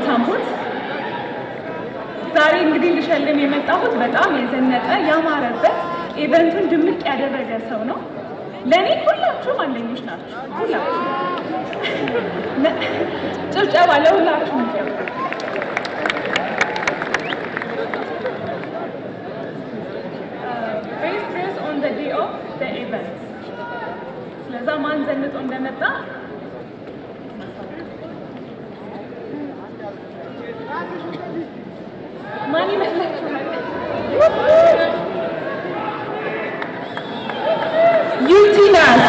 እንደምትሰሙት ዛሬ እንግዲህ ልሸልም የመጣሁት በጣም የዘነጠ ያማረበት ኢቨንቱን ድምቅ ያደረገ ሰው ነው። ለኔ ሁላችሁም አንደኞች ናችሁ። ሁላችሁም ጭብጨባ ለሁላችሁም። Best dress on the day of the event. ስለዛ ማን ዘንጦ እንደመጣ ማን ይመስላችኋል? ዩቲናስ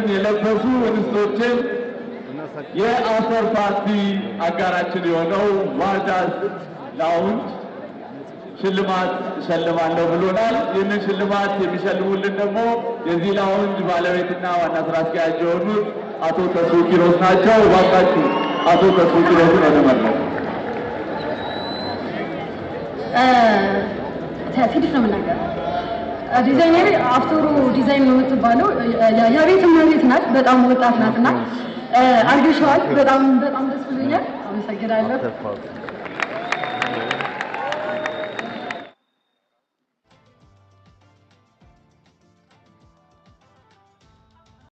የለበሱ እንስቶችን የአፍተር ፓርቲ አጋራችን የሆነው ዋልዳስ ላውንጅ ሽልማት እሸልማለሁ ብሎናል። ይህንን ሽልማት የሚሸልሙልን ደግሞ የዚህ ላውንጅ ባለቤትና ዋና ስራ አስኪያጅ የሆኑት አቶ ተስፉ ኪሮስ ናቸው። እባካችሁ አቶ ተስፉ ኪሮስን ወደመድረኩ። ትንሽ ነው የምናገረው። ዲዛይነር አፍቶሮ ዲዛይን ነው የምትባለው። የቤት እመቤት ናት። በጣም ወጣት ናትና አርገሽዋል። በጣም ደስ ብሎኛል። አመሰግናለሁ።